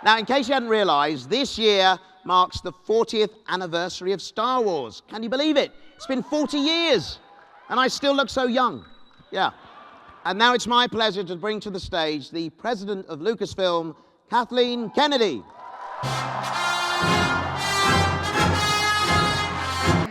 Now, in case you hadn't realized, this year marks the 40th anniversary of Star Wars. Can you believe it? It's been 40 years, and I still look so young. Yeah. And now it's my pleasure to bring to the stage the president of Lucasfilm, Kathleen Kennedy.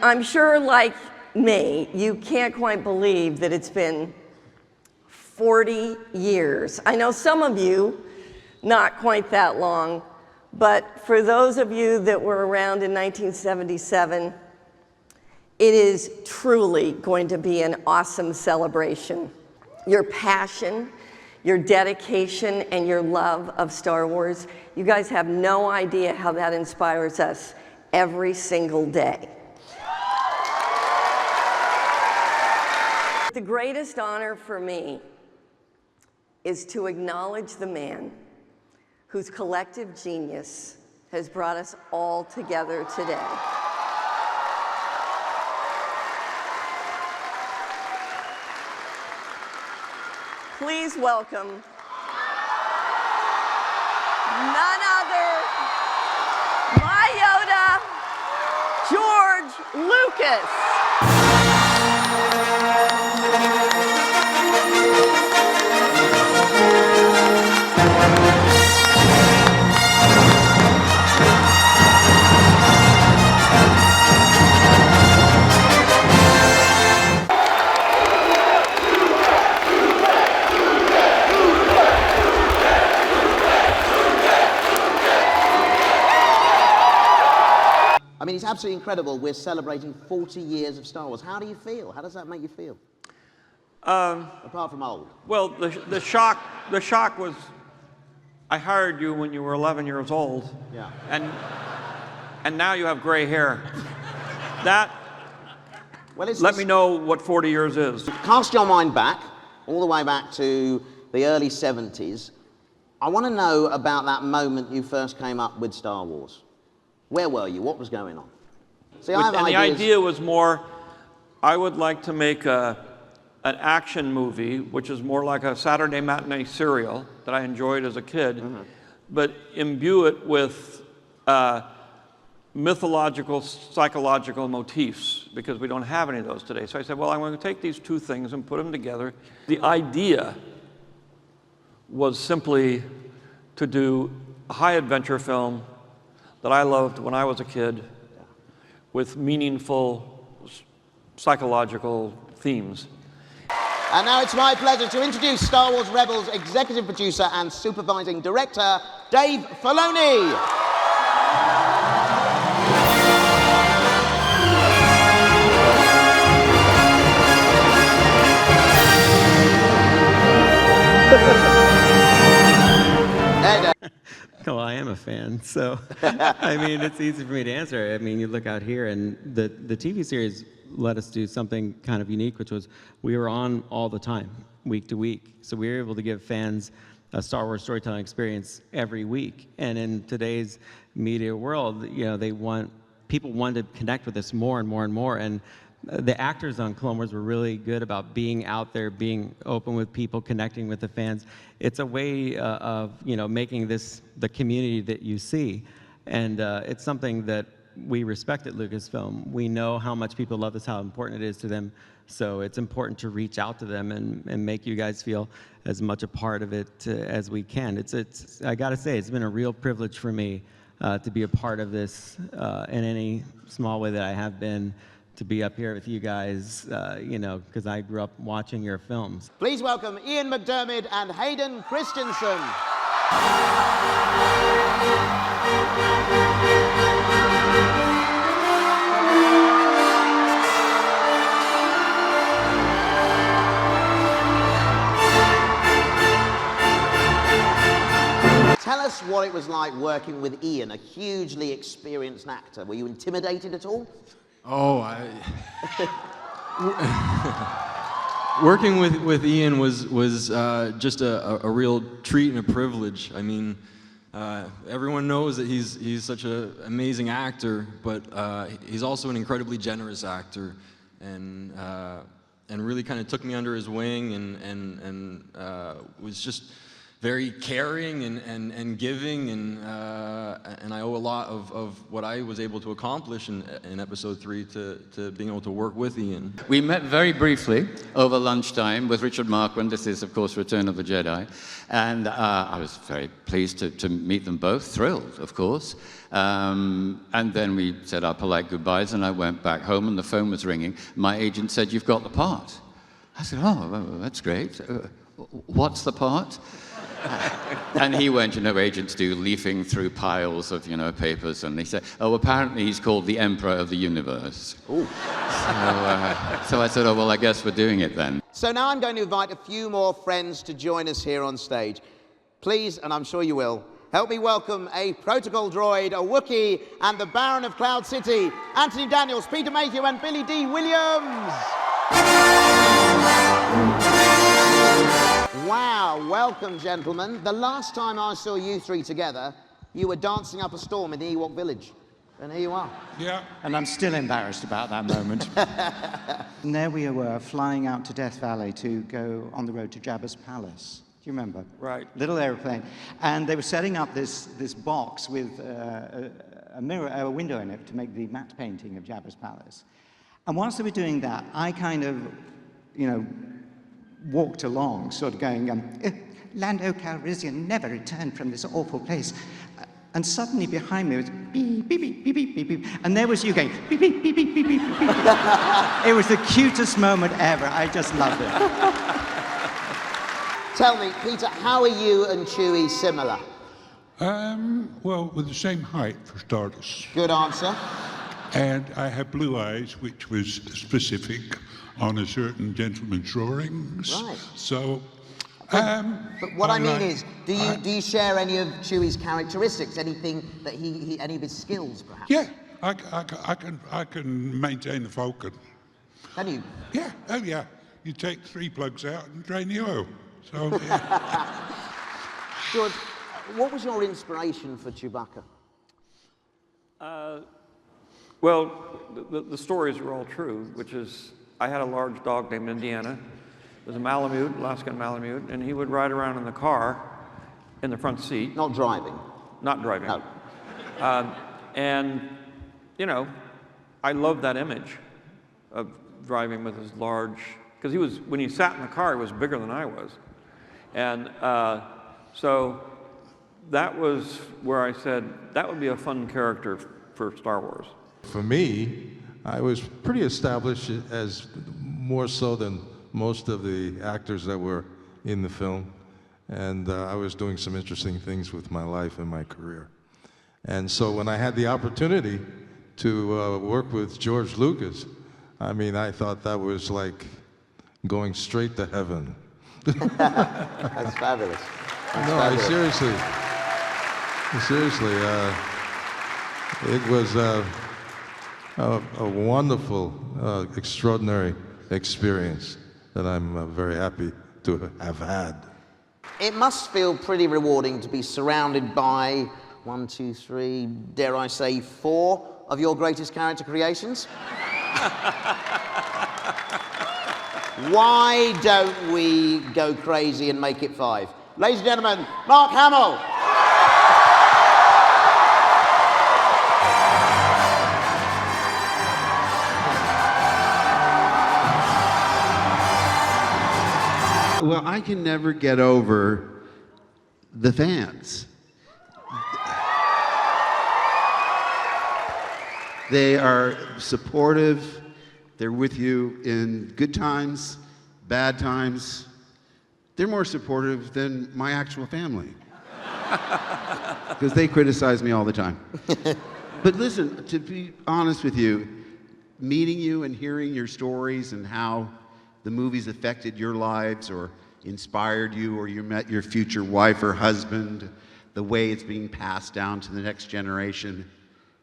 I'm sure, like me, you can't quite believe that it's been 40 years. I know some of you, not quite that long, but for those of you that were around in 1977, it is truly going to be an awesome celebration. Your passion, your dedication, and your love of Star Wars, you guys have no idea how that inspires us every single day. The greatest honor for me is to acknowledge the man whose collective genius has brought us all together today. Please welcome none other, my Yoda, George Lucas. I mean, it's absolutely incredible. We're celebrating 40 years of Star Wars. How do you feel? How does that make you feel? Apart from old. Well, the shock was, I hired you when you were 11 years old. Yeah. And now you have gray hair. That, well, let me know what 40 years is. Cast your mind back, all the way back to the early 70s. I want to know about that moment you first came up with Star Wars. Where were you? What was going on? See, I have and ideas. the idea was more, I would like to make an action movie, which is more like a Saturday matinee serial that I enjoyed as a kid, but imbue it with mythological, psychological motifs, because we don't have any of those today. So I said, well, I'm going to take these two things and put them together. The idea was simply to do a high adventure film that I loved when I was a kid, with meaningful psychological themes. And now it's my pleasure to introduce Star Wars Rebels executive producer and supervising director, Dave Filoni. Well, I am a fan, so I mean, it's easy for me to answer. I mean, you look out here, and the TV series let us do something kind of unique, which was we were on all the time, week to week. So we were able to give fans a Star Wars storytelling experience every week. And in today's media world, you know, people want to connect with us more and more and more. And the actors on Clone Wars were really good about being out there, being open with people, connecting with the fans. It's a way of, you know, making this the community that you see. And it's something that we respect at Lucasfilm. We know how much people love this, how important it is to them. So it's important to reach out to them and make you guys feel as much a part of it as we can. I gotta say, it's been a real privilege for me to be a part of this in any small way that I have been, to be up here with you guys, you know, because I grew up watching your films. Please welcome Ian McDiarmid and Hayden Christensen. Tell us what it was like working with Ian, a hugely experienced actor. Were you intimidated at all? Oh, working with Ian was just a real treat and a privilege. I mean, everyone knows that he's such an amazing actor, but he's also an incredibly generous actor, and really kind of took me under his wing and was just very caring and giving, and I owe a lot of what I was able to accomplish in episode 3 to being able to work with Ian. We met very briefly over lunchtime with Richard Marquand. This is, of course, Return of the Jedi. And I was very pleased to meet them both, thrilled, of course. And then we said our polite goodbyes, and I went back home, and the phone was ringing. My agent said, "You've got the part." I said, "Oh, well, that's great. What's the part?" And he went, agents do, leafing through piles of, papers, and he said, "Oh, apparently he's called the Emperor of the Universe." Ooh. So I said, "Oh, well, I guess we're doing it then." So now I'm going to invite a few more friends to join us here on stage. Please, and I'm sure you will, help me welcome a protocol droid, a Wookiee, and the Baron of Cloud City, Anthony Daniels, Peter Mayhew, and Billy D. Williams. Wow, welcome, gentlemen. The last time I saw you three together, you were dancing up a storm in the Ewok village. And here you are. Yeah. And I'm still embarrassed about that moment. And there we were, flying out to Death Valley to go on the road to Jabba's palace. Do you remember? Right. Little airplane. And they were setting up this box with a mirror, a window in it to make the matte painting of Jabba's palace. And whilst they were doing that, I kind of, walked along, sort of going, Lando Calrissian never returned from this awful place. And suddenly behind me was beep, beep, beep, beep, beep, beep, beep. And there was you going beep, beep, beep, beep, beep, beep, beep. It was the cutest moment ever. I just loved it. Tell me, Peter, how are you and Chewie similar? Well, with the same height, for starters. Good answer. And I have blue eyes, which was specific on a certain gentleman's drawings. Right. So, but what I mean is, do you share any of Chewie's characteristics? Anything that any of his skills, perhaps? yeah, I can maintain the Falcon. Can you? Yeah, oh yeah. You take 3 plugs out and drain the oil. So, yeah. George, what was your inspiration for Chewbacca? Well, the stories are all true, which is I had a large dog named Indiana. It was a Malamute, Alaskan Malamute, and he would ride around in the car in the front seat. Not driving. Not driving. No. And, I loved that image of driving with his large, because when he sat in the car, he was bigger than I was. And so that was where I said, that would be a fun character for Star Wars. For me, I was pretty established as more so than most of the actors that were in the film. And I was doing some interesting things with my life and my career. And so when I had the opportunity to work with George Lucas, I thought that was like going straight to heaven. That's fabulous. That's seriously, it was a wonderful, extraordinary experience that I'm very happy to have had. It must feel pretty rewarding to be surrounded by 1, 2, 3, dare I say 4 of your greatest character creations. Why don't we go crazy and make it 5? Ladies and gentlemen, Mark Hamill. Well, I can never get over the fans. They are supportive. They're with you in good times, bad times. They're more supportive than my actual family. Because they criticize me all the time. But listen, to be honest with you, meeting you and hearing your stories and how the movies affected your lives or inspired you, or you met your future wife or husband, the way it's being passed down to the next generation,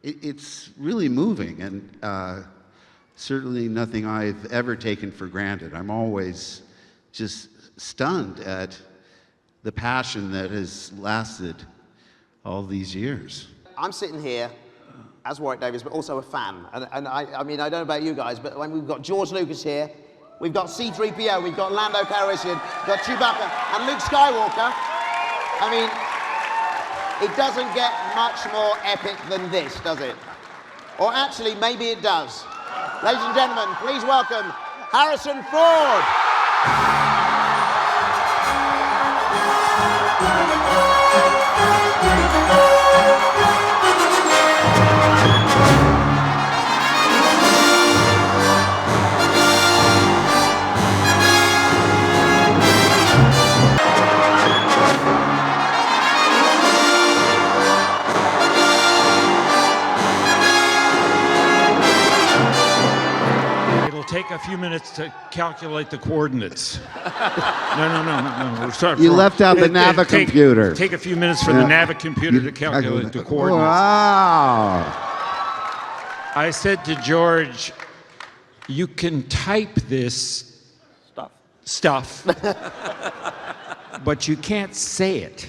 it's really moving, and certainly nothing I've ever taken for granted. I'm always just stunned at the passion that has lasted all these years. I'm sitting here as Warwick Davis, but also a fan. And I don't know about you guys, but when we've got George Lucas here, we've got C-3PO, we've got Lando Calrissian, we've got Chewbacca and Luke Skywalker. I mean, it doesn't get much more epic than this, does it? Or actually, maybe it does. Ladies and gentlemen, please welcome Harrison Ford. Take a few minutes to calculate the coordinates. No. Sorry, You left out the Navicomputer. Take a few minutes for the Navicomputer to calculate the coordinates. Wow. I said to George, you can type this stuff, but you can't say it.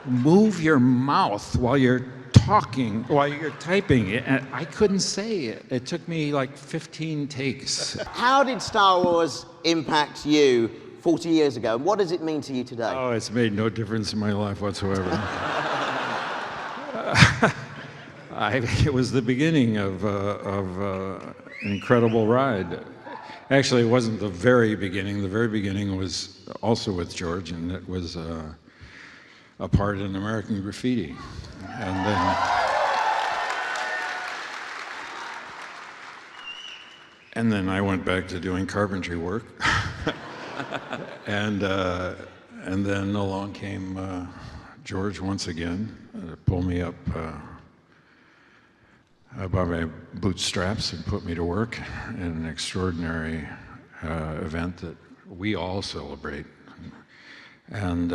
Move your mouth while you're talking, while you're typing it, and I couldn't say it. It took me like 15 takes. How did Star Wars impact you 40 years ago? What does it mean to you today? Oh, it's made no difference in my life whatsoever. It was the beginning of an incredible ride. Actually, it wasn't the very beginning. The very beginning was also with George, and it was a part in American Graffiti. And then I went back to doing carpentry work. and then along came George once again, pulled me up by my bootstraps and put me to work in an extraordinary event that we all celebrate. And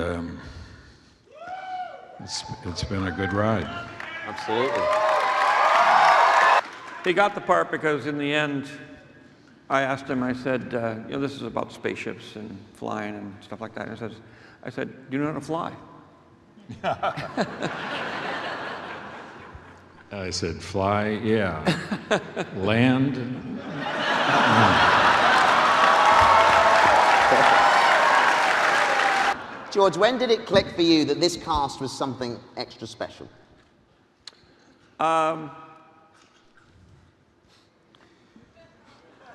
it's been a good ride. Absolutely. He got the part because in the end, I asked him, I said, this is about spaceships and flying and stuff like that. And I said, do you know how to fly? I said, fly, yeah. Land, George, when did it click for you that this cast was something extra special?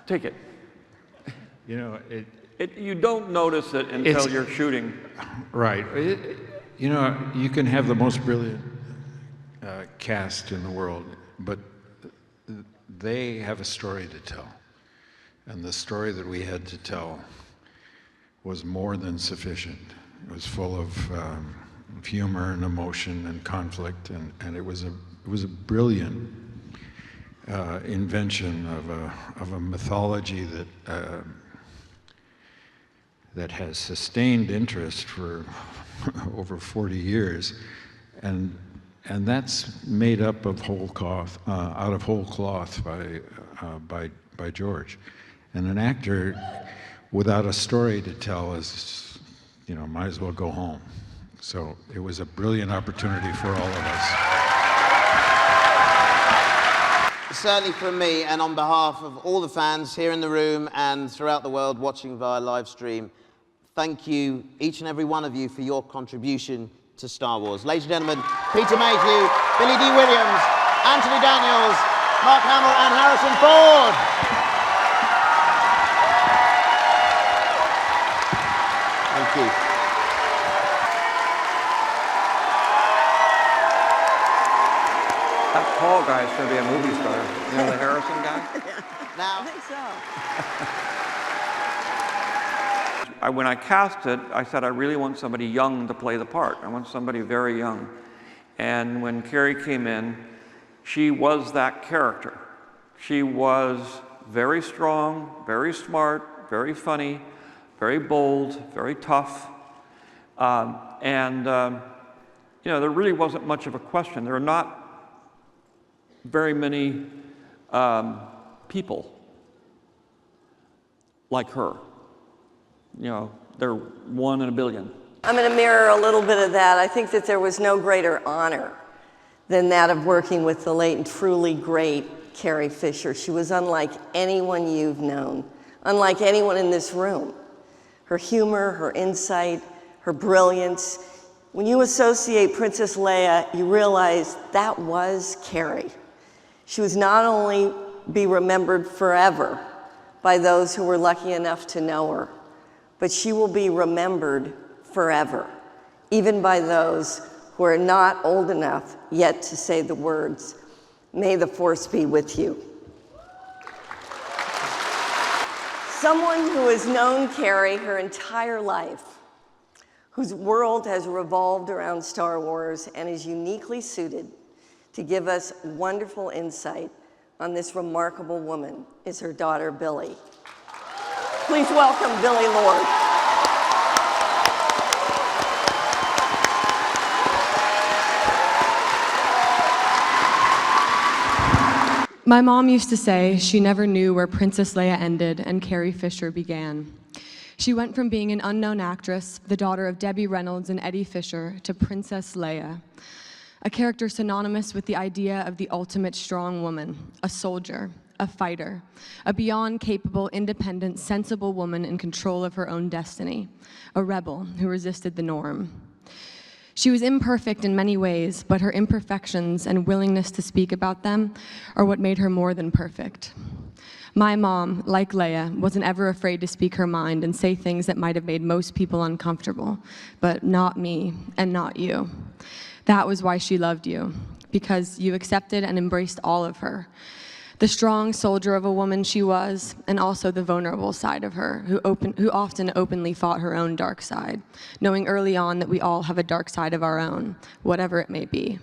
Take it. you know, You don't notice it until you're shooting. Right. You can have the most brilliant cast in the world, but they have a story to tell. And the story that we had to tell was more than sufficient. It was full of humor and emotion and conflict, and it was a brilliant invention of a mythology that has sustained interest for over 40 years, and that's made up of out of whole cloth by George. And an actor without a story to tell is, might as well go home. So it was a brilliant opportunity for all of us. Certainly from me, and on behalf of all the fans here in the room and throughout the world watching via live stream, thank you, each and every one of you, for your contribution to Star Wars. Ladies and gentlemen, Peter Mayhew, Billy D. Williams, Anthony Daniels, Mark Hamill, and Harrison Ford. Thank you. That Paul guy is going to be a movie star. The Harrison guy? Now, I think so. When I cast it, I said I really want somebody young to play the part. I want somebody very young. And when Carrie came in, she was that character. She was very strong, very smart, very funny, very bold, very tough. There really wasn't much of a question. There are not very many people like her. They're 1 in a billion. I'm going to mirror a little bit of that. I think that there was no greater honor than that of working with the late and truly great Carrie Fisher. She was unlike anyone you've known, unlike anyone in this room. Her humor, her insight, her brilliance. When you associate Princess Leia, you realize that was Carrie. She was not only be remembered forever by those who were lucky enough to know her, but she will be remembered forever, even by those who are not old enough yet to say the words, "May the Force be with you." Someone who has known Carrie her entire life, whose world has revolved around Star Wars and is uniquely suited to give us wonderful insight on this remarkable woman, is her daughter, Billie. Please welcome Billie Lourd. My mom used to say she never knew where Princess Leia ended and Carrie Fisher began. She went from being an unknown actress, the daughter of Debbie Reynolds and Eddie Fisher, to Princess Leia, a character synonymous with the idea of the ultimate strong woman, a soldier, a fighter, a beyond capable, independent, sensible woman in control of her own destiny, a rebel who resisted the norm. She was imperfect in many ways, but her imperfections and willingness to speak about them are what made her more than perfect. My mom, like Leia, wasn't ever afraid to speak her mind and say things that might have made most people uncomfortable, but not me and not you. That was why she loved you, because you accepted and embraced all of her. The strong soldier of a woman she was, and also the vulnerable side of her, who often openly fought her own dark side, knowing early on that we all have a dark side of our own, whatever it may be.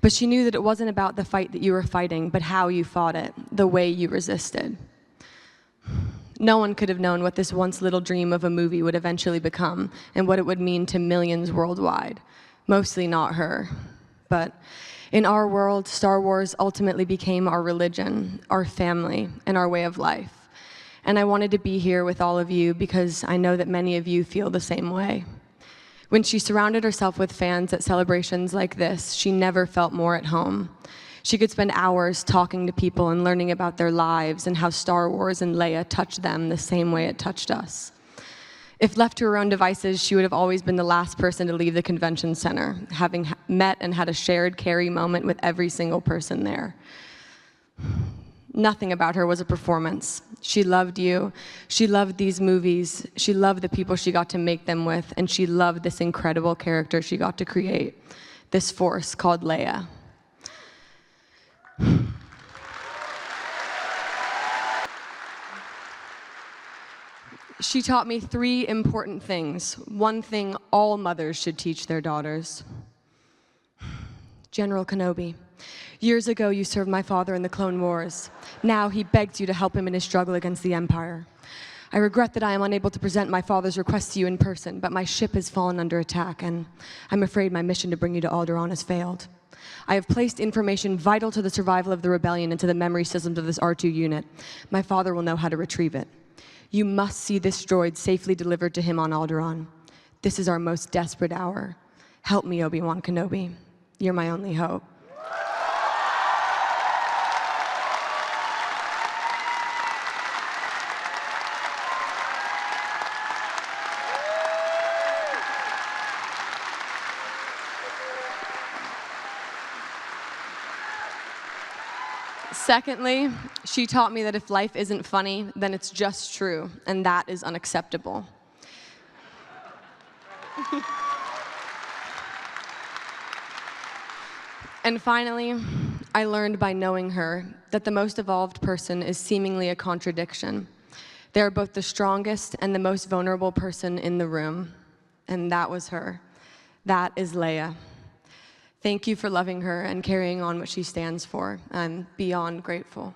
But she knew that it wasn't about the fight that you were fighting, but how you fought it, the way you resisted. No one could have known what this once little dream of a movie would eventually become, and what it would mean to millions worldwide. Mostly not her. But in our world, Star Wars ultimately became our religion, our family, and our way of life. And I wanted to be here with all of you because I know that many of you feel the same way. When she surrounded herself with fans at celebrations like this, she never felt more at home. She could spend hours talking to people and learning about their lives and how Star Wars and Leia touched them the same way it touched us. If left to her own devices, she would have always been the last person to leave the convention center, having met and had a shared Carrie moment with every single person there. Nothing about her was a performance. She loved you, she loved these movies, she loved the people she got to make them with, and she loved this incredible character she got to create, this force called Leia. She taught me 3 important things. One thing all mothers should teach their daughters. General Kenobi, years ago you served my father in the Clone Wars. Now he begs you to help him in his struggle against the Empire. I regret that I am unable to present my father's request to you in person, but my ship has fallen under attack, and I'm afraid my mission to bring you to Alderaan has failed. I have placed information vital to the survival of the rebellion into the memory systems of this R2 unit. My father will know how to retrieve it. You must see this droid safely delivered to him on Alderaan. This is our most desperate hour. Help me, Obi-Wan Kenobi. You're my only hope. Secondly, she taught me that if life isn't funny, then it's just true, and that is unacceptable. And finally, I learned by knowing her that the most evolved person is seemingly a contradiction. They are both the strongest and the most vulnerable person in the room, and that was her. That is Leia. Thank you for loving her and carrying on what she stands for. I'm beyond grateful.